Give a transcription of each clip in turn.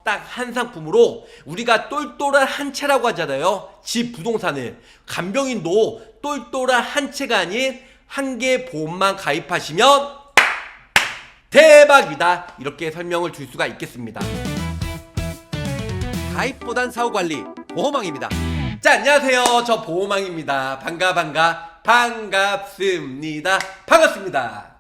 딱 한 상품으로 우리가 똘똘한 한 채라고 하잖아요. 집 부동산을. 간병인도 똘똘한 한 채가 아닌 한 개 보험만 가입하시면 대박이다, 이렇게 설명을 줄 수가 있겠습니다. 가입보단 사후관리 보호망입니다. 자, 안녕하세요. 저 보호망입니다. 반갑습니다. 반갑습니다.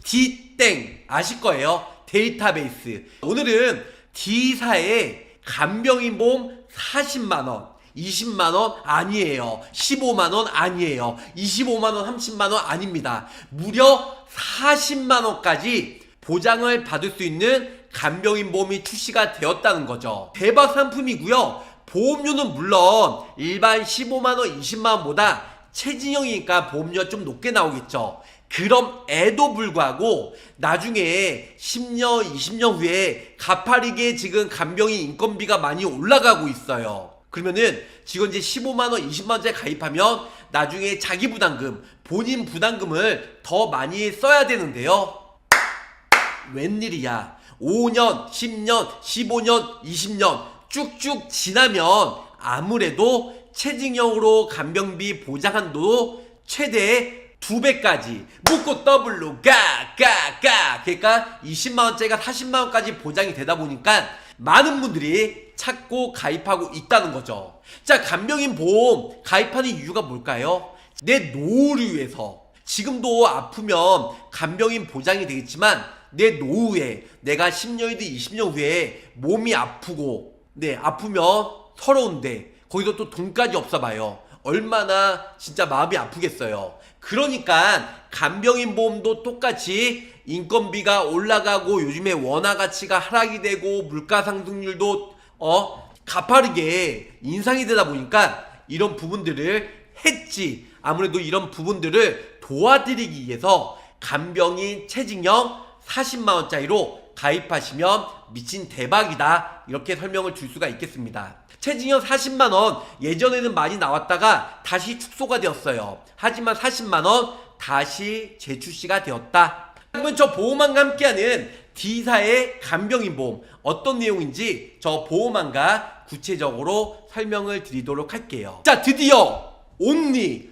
D땡 아실 거예요. 데이터베이스. 오늘은 D사의 간병인 보험 40만원 20만원 아니에요. 15만원 아니에요. 25만원 30만원 아닙니다. 무려 40만원까지 보장을 받을 수 있는 간병인 보험이 출시가 되었다는 거죠. 대박 상품이고요. 보험료는 물론 일반 15만원 20만원보다 최진형이니까 보험료가 좀 높게 나오겠죠. 그럼에도 불구하고 나중에 10년 20년 후에 가파르게 지금 간병인 인건비가 많이 올라가고 있어요. 그러면은 지금 이제 15만원 20만원짜리 가입하면 나중에 자기 부담금, 본인 부담금을 더 많이 써야 되는데요. 웬일이야. 5년 10년 15년 20년 쭉쭉 지나면 아무래도 최징형으로 간병비 보장 한도 최대 2배까지 묶고 더블로 그러니까 20만원짜리가 40만원까지 보장이 되다 보니까 많은 분들이 찾고 가입하고 있다는 거죠. 자, 간병인 보험 가입하는 이유가 뭘까요? 내 노후를 위해서. 지금도 아프면 간병인 보장이 되겠지만 내 노후에, 내가 10년이든 20년 후에 몸이 아프고, 아프면 서러운데 거기서 또 돈까지 없어 봐요. 얼마나 진짜 마음이 아프겠어요. 그러니까 간병인 보험도 똑같이 인건비가 올라가고 요즘에 원화 가치가 하락이 되고 물가 상승률도 가파르게 인상이 되다 보니까 이런 부분들을 했지. 아무래도 이런 부분들을 도와드리기 위해서 간병인 최징형 40만원짜리로 가입하시면 미친 대박이다, 이렇게 설명을 줄 수가 있겠습니다. 최징형 40만원 예전에는 많이 나왔다가 다시 축소가 되었어요. 하지만 40만원 다시 재출시가 되었다. 그러면 저 보험왕과 함께하는 D사의 간병인 보험 어떤 내용인지 저 보험왕과 구체적으로 설명을 드리도록 할게요. 자, 드디어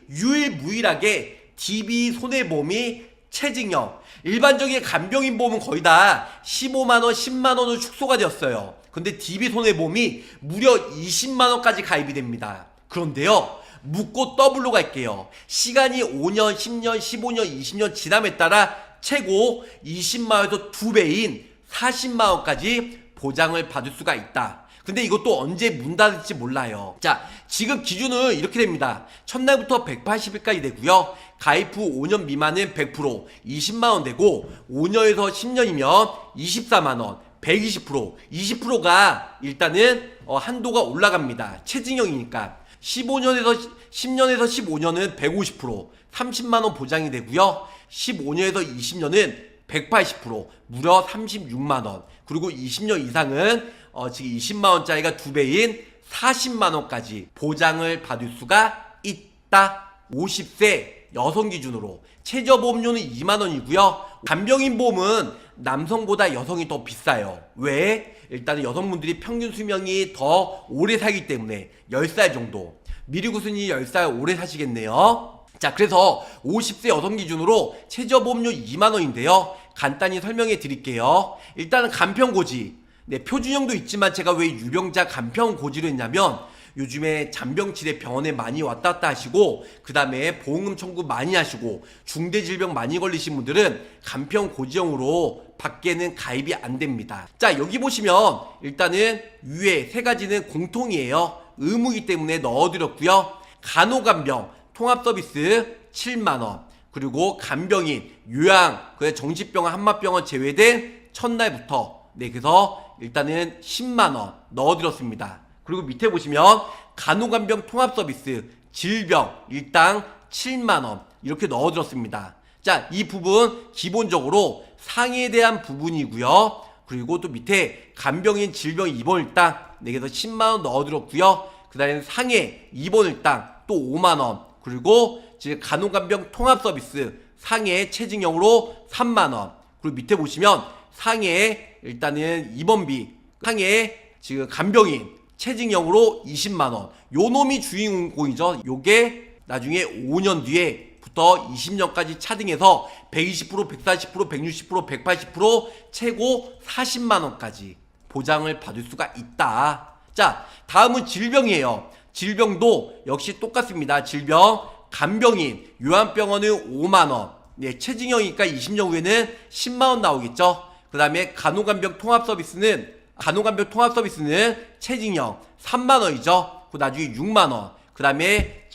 유일무이하게 DB 손해보험이 최징형, 일반적인 간병인 보험은 거의 다 15만원 10만원으로 축소가 되었어요. 근데 DB 손해보험이 무려 20만원까지 가입이 됩니다. 그런데요, 묶고 더블로 갈게요. 시간이 5년 10년 15년 20년 지남에 따라 최고 20만원에서 2배인 40만원까지 보장을 받을 수가 있다. 근데 이것도 언제 문 닫을지 몰라요. 자, 지금 기준은 이렇게 됩니다. 첫날부터 180일까지 되고요. 가입 후 5년 미만은 100%, 20만원 되고 5년에서 10년이면 24만원, 120%, 20%가 일단은 한도가 올라갑니다. 최징형이니까. 10년에서 15년은 150%, 30만원 보장이 되고요. 15년에서 20년은 180%, 무려 36만원. 그리고 20년 이상은 지금 20만원짜리가 2배인 40만원까지 보장을 받을 수가 있다. 50세 여성 기준으로. 최저보험료는 2만원이고요. 간병인 보험은 남성보다 여성이 더 비싸요. 왜? 일단은 여성분들이 평균 수명이 더 오래 살기 때문에 10살 정도. 미리구순이 10살 오래 사시겠네요. 자, 그래서 50세 여성 기준으로 최저보험료 2만원인데요. 간단히 설명해 드릴게요. 일단은 간편고지. 표준형도 있지만 제가 왜 유병자 간편고지로 했냐면 요즘에 잔병치레 병원에 많이 왔다 갔다 하시고 그 다음에 보험금 청구 많이 하시고 중대질병 많이 걸리신 분들은 간편고지형으로 밖에는 가입이 안 됩니다. 자, 여기 보시면 일단은 위에 세 가지는 공통이에요. 의무이기 때문에 넣어드렸고요. 간호간병 통합서비스 7만원, 그리고 간병인 요양 정신병원 한마병원 제외된 첫날부터 그래서 일단은 10만원 넣어드렸습니다. 그리고 밑에 보시면 간호간병 통합서비스 질병 일당 7만원 이렇게 넣어드렸습니다. 자, 이 부분 기본적으로 상해에 대한 부분이고요. 그리고 또 밑에 간병인 질병 입원 일당 그래서 10만원 넣어드렸고요. 그 다음에 상해 입원 일당 또 5만원, 그리고 지금 간호간병 통합서비스 상해 최징형으로 3만원, 그리고 밑에 보시면 상해 일단은 입원비, 상해 지금 간병인 최징형으로 20만원. 요 놈이 주인공이죠. 요게 나중에 5년 뒤에부터 20년까지 차등해서 120%, 140%, 160%, 180% 최고 40만원까지 보장을 받을 수가 있다. 자, 다음은 질병이에요. 질병도 역시 똑같습니다. 질병, 간병인, 요양병원은 5만원. 네, 최징형이니까 20년 후에는 10만원 나오겠죠. 그 다음에 간호간병 통합서비스는 최징형 3만원이죠. 그 나중에 6만원. 그 다음에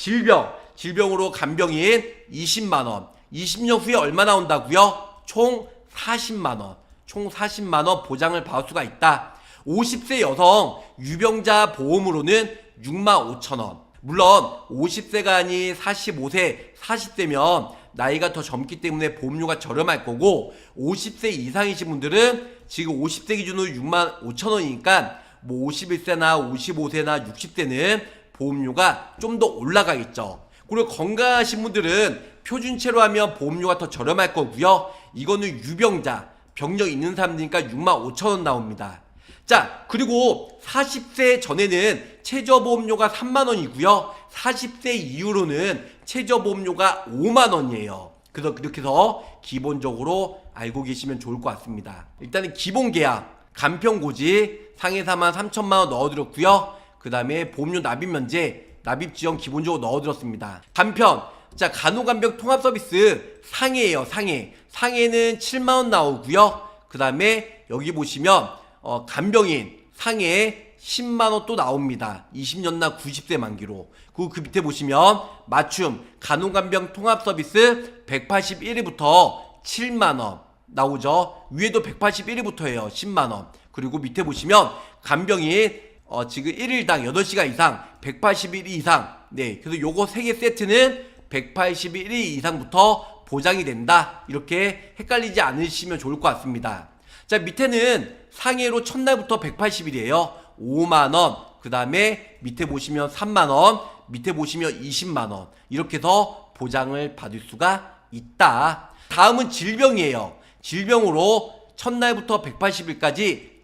질병으로 간병인 20만원. 20년 후에 얼마 나온다고요? 총 40만원. 총 40만원 보장을 받을 수가 있다. 50세 여성 유병자 보험으로는 6만 5천원. 물론 50세가 아닌 45세, 40세면 나이가 더 젊기 때문에 보험료가 저렴할 거고, 50세 이상이신 분들은 지금 50세 기준으로 6만 5천원이니까 뭐 51세나 55세나 60세는 보험료가 좀 더 올라가겠죠. 그리고 건강하신 분들은 표준체로 하면 보험료가 더 저렴할 거고요. 이거는 유병자, 병력 있는 사람들이니까 6만 5천원 나옵니다. 자, 그리고 40세 전에는 최저보험료가 3만원이고요. 40세 이후로는 최저보험료가 5만원이에요. 그래서 그렇게 해서 기본적으로 알고 계시면 좋을 것 같습니다. 일단은 기본계약, 간편고지, 상해 4만 3천만원 넣어드렸고요. 그 다음에 보험료 납입면제, 납입지원 기본적으로 넣어드렸습니다. 간편, 자, 간호간병 통합서비스 상해예요. 상해는 7만원 나오고요. 그 다음에 여기 보시면 간병인 상해 10만원 또 나옵니다. 20년나 90세 만기로. 그리고 그 밑에 보시면 맞춤 간호간병 통합서비스 181일부터 7만원 나오죠. 위에도 181일부터예요. 10만원. 그리고 밑에 보시면 간병인 지금 1일당 8시간 이상 181일 이상. 네, 그래서 요거 3개 세트는 181일 이상부터 보장이 된다. 이렇게 헷갈리지 않으시면 좋을 것 같습니다. 자, 밑에는 상해로 첫날부터 180일이에요. 5만원. 그 다음에 밑에 보시면 3만원. 밑에 보시면 20만원. 이렇게 해서 보장을 받을 수가 있다. 다음은 질병이에요. 질병으로 첫날부터 180일까지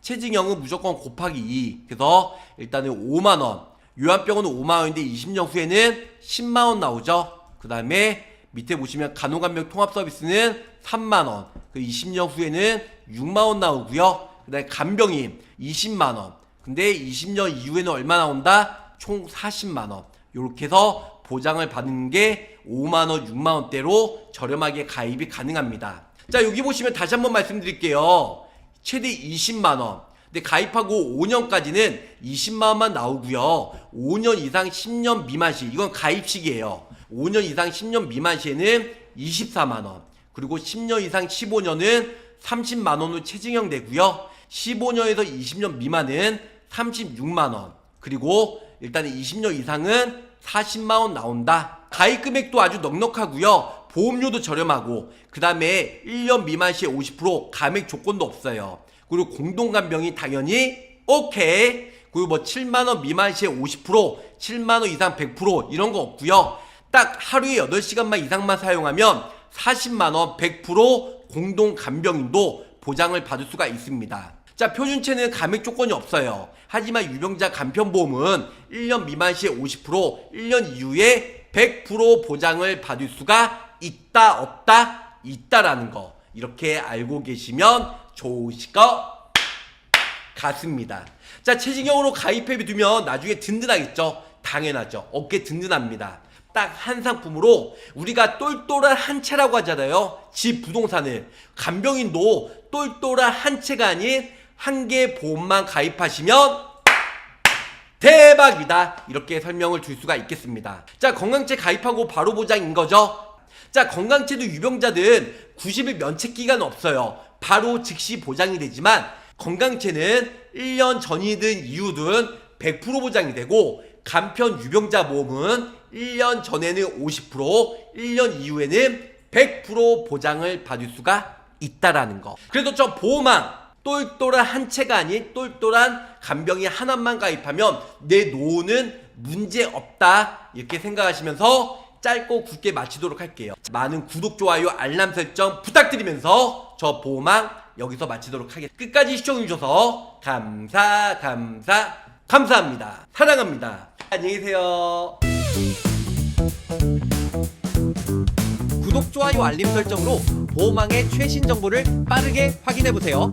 체징형은 무조건 곱하기 2. 그래서 일단은 5만원. 요양병원은 5만원인데 20년 후에는 10만원 나오죠. 그 다음에 밑에 보시면 간호간병 통합서비스는 3만원. 그 20년 후에는 6만원 나오고요. 그 다음에 간병인 20만원. 근데 20년 이후에는 얼마 나온다? 총 40만원. 요렇게 해서 보장을 받는 게 5만원, 6만원대로 저렴하게 가입이 가능합니다. 자, 여기 보시면 다시 한번 말씀드릴게요. 최대 20만원. 근데 가입하고 5년까지는 20만원만 나오고요. 5년 이상 10년 미만 시, 이건 가입식이에요. 5년 이상 10년 미만 시에는 24만원. 그리고 10년 이상 15년은 30만원으로 체징형 되고요. 15년에서 20년 미만은 36만원. 그리고 일단 20년 이상은 40만원 나온다. 가입 금액도 아주 넉넉하고요. 보험료도 저렴하고, 그 다음에 1년 미만 시에 50% 감액 조건도 없어요. 그리고 공동간병이 당연히 오케이. 그리고 뭐 7만원 미만 시에 50%, 7만원 이상 100% 이런 거 없고요. 딱 하루에 8시간만 이상만 사용하면 40만원 100% 공동간병인도 보장을 받을 수가 있습니다. 자, 표준체는 감액 조건이 없어요. 하지만 유병자 간편보험은 1년 미만 시에 50%, 1년 이후에 100% 보장을 받을 수가 있다, 없다? 있다라는 거. 이렇게 알고 계시면 좋으실 것 같습니다. 자, 체징형으로 가입해 두면 나중에 든든하겠죠? 당연하죠. 어깨 든든합니다. 딱 한 상품으로 우리가 똘똘한 한 채라고 하잖아요. 집 부동산을. 간병인도 똘똘한 한 채가 아닌 한 개 보험만 가입하시면 대박이다. 이렇게 설명을 줄 수가 있겠습니다. 자, 건강채 가입하고 바로 보장인 거죠. 자, 건강채도 유병자들은 90일 면책 기간 없어요. 바로 즉시 보장이 되지만 건강채는 1년 전이든 이후든 100% 보장이 되고, 간편 유병자 보험은 1년 전에는 50%, 1년 이후에는 100% 보장을 받을 수가 있다라는 거. 그래도 저 보험왕 똘똘한 한 채가 아닌 똘똘한 간병인 하나만 가입하면 내 노후는 문제 없다. 이렇게 생각하시면서 짧고 굵게 마치도록 할게요. 많은 구독, 좋아요, 알람 설정 부탁드리면서 저 보호망 여기서 마치도록 하겠습니다. 끝까지 시청해주셔서 감사합니다. 사랑합니다. 안녕히 계세요. 구독, 좋아요, 알림 설정으로 보호망의 최신 정보를 빠르게 확인해보세요.